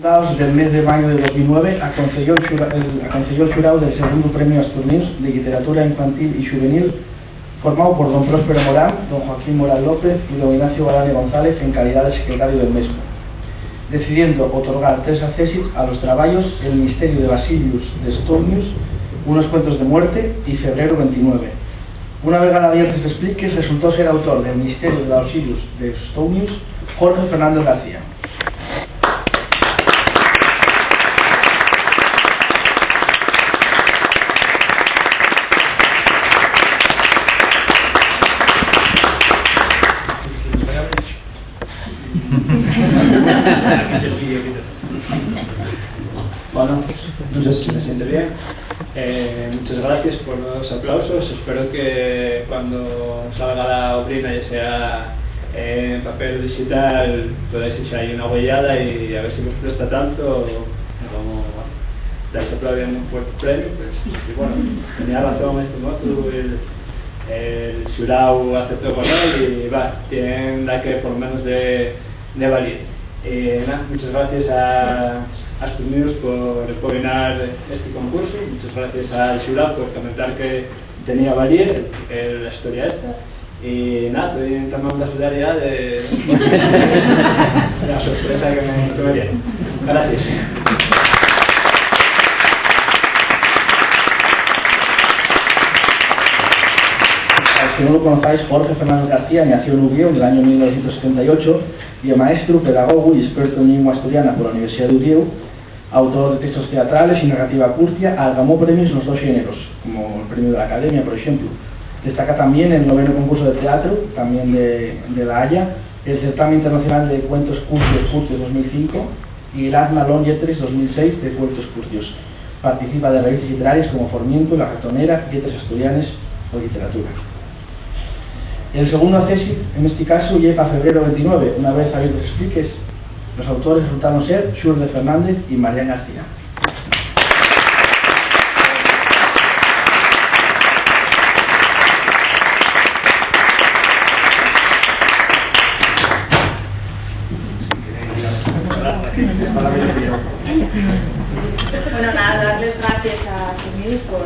Dados del mes de mayo de 2009 aconselló el xurau del segundo premio Asturias de Literatura Infantil y Juvenil, formado por don Próspero Morán, don Joaquín Morán López y don Ignacio Galane González en calidad de secretario del mismo, decidiendo otorgar 3 accesis a los trabajos El misterio de Basilius de Stonius, Unos cuentos de muerte y Febrero 29. Una vez ganado tres expliques, resultó ser autor del misterio de Basilius de Stonius Jorge Fernández García. Bueno, no sé si me siente bien. Muchas gracias por los aplausos. Espero que cuando salga la obrina, ya sea en papel digital, podáis echar ahí una huellada y a ver si nos presta tanto como estáis aplaudiendo un fuerte premio. Pues, y bueno, tenía razón este moto, el xurau aceptó con él y va, tienen la que por menos de valer. Nada, muchas gracias a Asturias por ganar este concurso, muchas gracias al xurau por comentar que tenía valer la historia esta, y nada, estoy entrando en la solidaridad de la sorpresa que me dieron. Gracias. Si no lo conocáis, Jorge Fernández García nació en Uvieu en el año 1978 y es maestro, pedagogo y experto en lengua asturiana por la Universidad de Uvieu, autor de textos teatrales y narrativa curtia. Ganó premios en los 2 géneros, como el premio de la Academia, por ejemplo. Destaca también el 9º concurso de teatro, también de La Haya, el certamen internacional de cuentos curtios 2005 y el Adna Lon Lletres 2006 de cuentos curtios. Participa de revistas literarias como Formiento, La Ratonera, Lletres Asturianes o Literatura. El segundo acceso, en este caso, llega a Febrero 29. Una vez abiertos los expliques, los autores resultaron ser Xurde Fernández y Marián García. Bueno, nada, darles gracias a Asturias por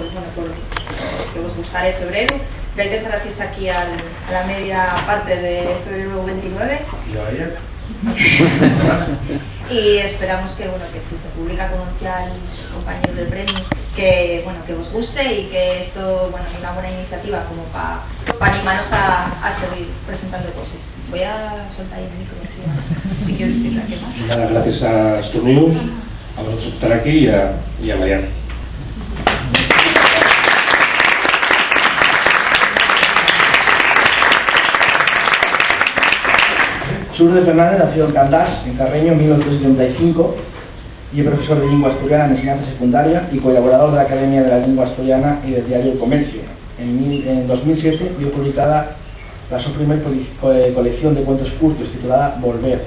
que os gustara el febrero. Darles gracias aquí a la media parte de Febrero 29. Y esperamos que si se publica como ya los compañeros del premio, que os guste y que esto es una buena iniciativa como para animarnos a seguir presentando cosas. Voy a soltar ahí el micro si quiero decir la que más. Gracias a Asturias, a vosotros por estar aquí y a Mariana. Xurde Fernández nació en Candás, en Carreño, en 1975, y es profesor de lengua asturiana en enseñanza secundaria y colaborador de la Academia de la Lengua Asturiana y del diario El Comercio. En 2007 vio publicada su primera colección de cuentos curtos titulada Volver.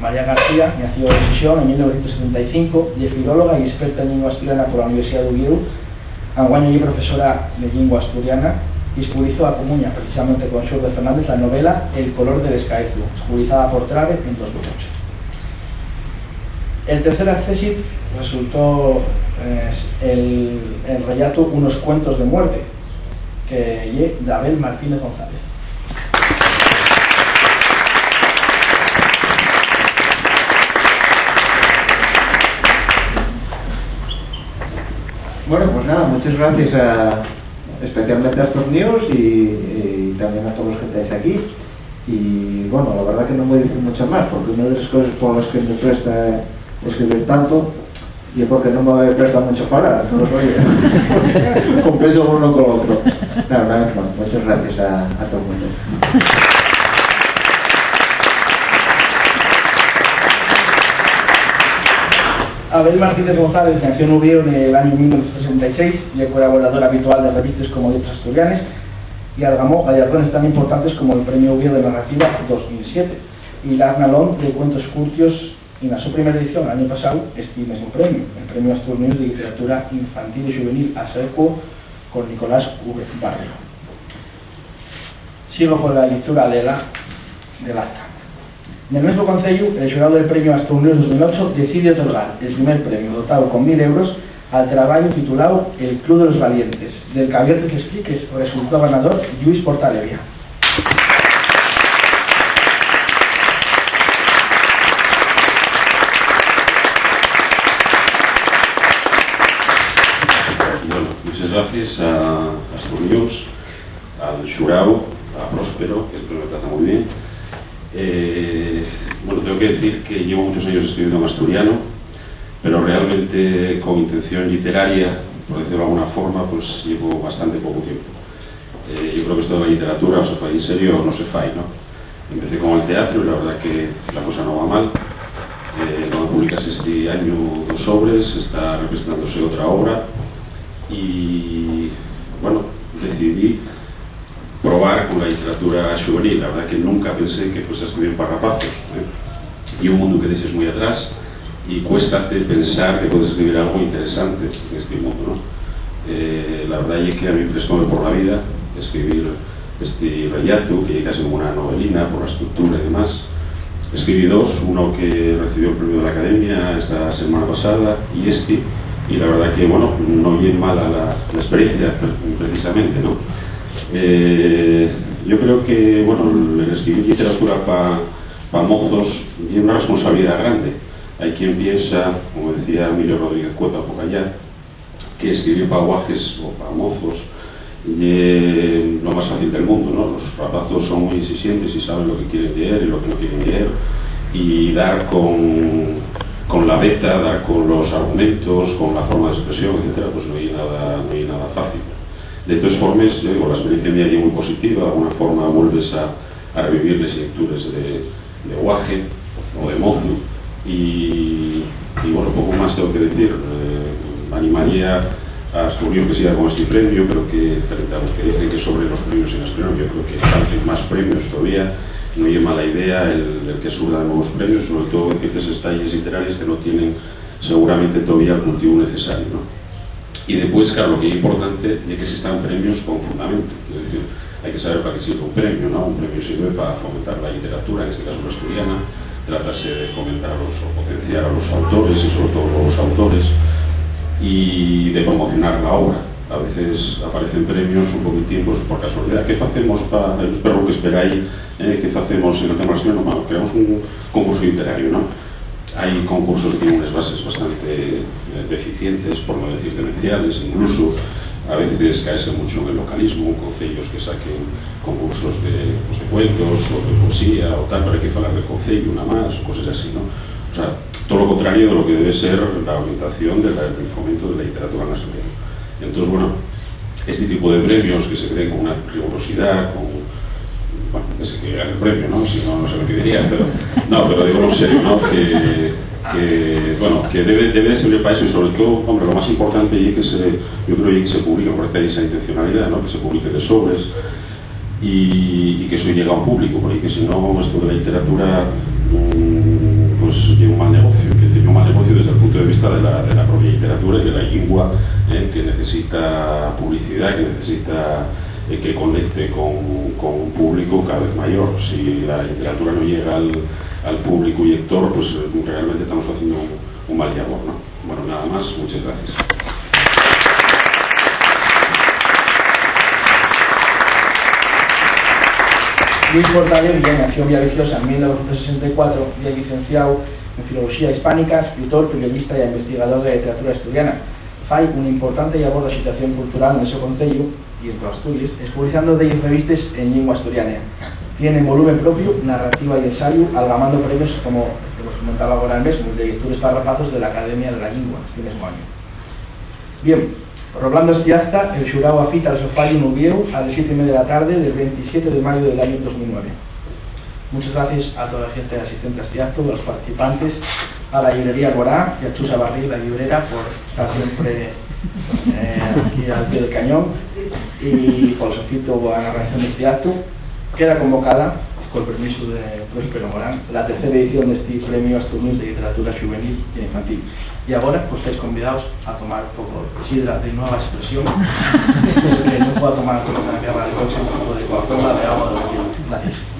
María García nació en Xixón en 1975 y es filóloga y experta en lengua asturiana por la Universidad de Uvieu. Anguaño y profesora de lengua asturiana, y publicó a Comuña, precisamente con Xurde Fernández, la novela El color del escaezu, publicada por Trave en 2008. El tercer acceso resultó el relato Unos cuentos de muerte, que es de Abel Martínez González. Bueno, pues nada, muchas gracias especialmente a estos niños y también a todos los que estáis aquí. Y bueno, la verdad que no voy a decir mucho más, porque una de las cosas por las que me presta escribir tanto y es porque no me presta mucho para, entonces oye, compenso uno con otro. Claro, nada más, muchas gracias a todo el mundo. Abel Martínez González nació en Uvieu en el año 1966 y es colaborador habitual de revistas como Letras Asturianes, y ganó galardones tan importantes como el Premio Uvieu de Narrativa 2007 y la Arnalón de Cuentos Curtios, y en su primera edición, el año pasado, este mismo premio, el Premio Asturias de Literatura Infantil y Juvenil a Seco con Nicolás V. Barrio. Sigo con la lectura del acta. Nel mesmo Concello, el xurado del Premio Astrouniós 2008 decide otorgar el primer premio dotado con 1.000 euros al traballo titulado El Club de los Valientes, del que abierto que expliques o resultado ganador Lluís Portalevia. Bueno, muchas gracias a Astrouniós, al xurado, a Próspero, que siempre me trata muy bien. Bueno, tengo que decir que llevo muchos años escribiendo en asturiano, pero realmente con intención literaria, por decirlo de alguna forma, pues llevo bastante poco tiempo. Yo creo que esto de la literatura, o se fai en serio o no se fai, ¿no? Empecé con el teatro y la verdad que la cosa no va mal. Cuando publicas este año Dos Sobres, está representándose otra obra y, bueno, decidí probar con la literatura juvenil. La verdad que nunca pensé que fuese a escribir para rapazos, y un mundo que desees muy atrás y cuesta pensar que puedes escribir algo interesante en este mundo, ¿no? La verdad es que a mí me prestó por la vida escribir este relato, que es casi como una novelina por la estructura y demás. Escribí dos, uno que recibió el premio de la Academia esta semana pasada y la verdad que, bueno, no bien mala la experiencia precisamente, ¿no? Yo creo que, bueno, el escribir literatura para mozos tiene una responsabilidad grande. Hay quien piensa, como decía Emilio Rodríguez Cueta poco allá, que escribir para guajes o para mozos es lo más fácil del mundo, ¿no? Los rapazos son muy exigentes y saben lo que quieren leer y lo que no quieren leer, y dar con la beta, dar con los argumentos, con la forma de expresión, etcétera, pues no hay nada fácil. De todas formas, la experiencia mía es muy positiva. De alguna forma vuelves a revivir las lecturas de guaje o de mozo y bueno, poco más tengo que decir. Animaría a Astrouniós que siga con este premio. Creo que frente a los que dicen que sobre los premios en Astrouniós, yo creo que faltan más premios todavía. No es mala idea el que surjan nuevos premios, sobre todo en ciertas estalles literarias que no tienen seguramente todavía el cultivo necesario, ¿no? Y después, claro, lo que es importante es que existan premios con fundamento. Es decir, hay que saber para qué sirve un premio, ¿no? Un premio sirve para fomentar la literatura, en este caso la asturiana, tratarse de fomentar o potenciar a los autores y sobre todo los autores, y de promocionar la obra. A veces aparecen premios un poquitín pues, por casualidad. ¿Qué hacemos para el perro que esperáis? ¿Qué hacemos en el tema asturiano? Bueno, creamos un concurso literario, ¿no? Hay concursos que tienen unas bases bastante deficientes, por no decir demenciales, incluso a veces caerse mucho en el localismo, concellos que saquen concursos de cuentos o de poesía o tal, pero hay que hablar de concello, una más, o cosas así, ¿no? O sea, todo lo contrario de lo que debe ser la orientación del fomento de la literatura nacional. Entonces, bueno, este tipo de premios que se creen con una rigurosidad, bueno, que se quiera el premio, ¿no? Si no, no se lo pediría, pero digo en serio, ¿no? Que debe servir para eso, y sobre todo, hombre, lo más importante es que yo creo que se publique, porque hay esa intencionalidad, ¿no? Que se publique de sobres y que eso llegue a un público, porque si no, esto de la literatura pues tiene un mal negocio, desde el punto de vista de la propia literatura y de la lengua, que necesita publicidad, que necesita que conecte con un público cada vez mayor. Si la literatura no llega al público y lector, pues realmente estamos haciendo un mal labor, ¿no? Bueno, nada más, muchas gracias. Lluís Portalevia nació en Villaviciosa en 1964 y es licenciado en Filología Hispánica, escritor, periodista e investigador de literatura asturiana. Fai una importante labor de situación cultural en ese concello y en todas Asturias, expulsando de revistas en lengua asturiana. Tiene volumen propio, narrativa y ensayo, algamando premios como os comentaba ahora el mismo, de lectures para rapazos de la Academia de la Lengua, este mismo año. Bien, Rolando Estiasta, el xurado afita al Sofario Nubieu a las 7:30 de la tarde del 27 de mayo del año 2009. Muchas gracias a toda la gente asistente a este acto, a los participantes, a la librería Gorá y a Chusa Barril, la librera, por estar siempre aquí al pie del cañón, y por el sofito a la organización de este acto. Queda convocada, con el permiso de Próspero Morán, la tercera edición de este premio Astrouniós de literatura juvenil e infantil. Y ahora pues estáis convidados a tomar un poco de sidra de nueva expresión, que no pueda tomar con la que haga el próximo tipo de Coca-Cola, de agua, de lo que. Gracias.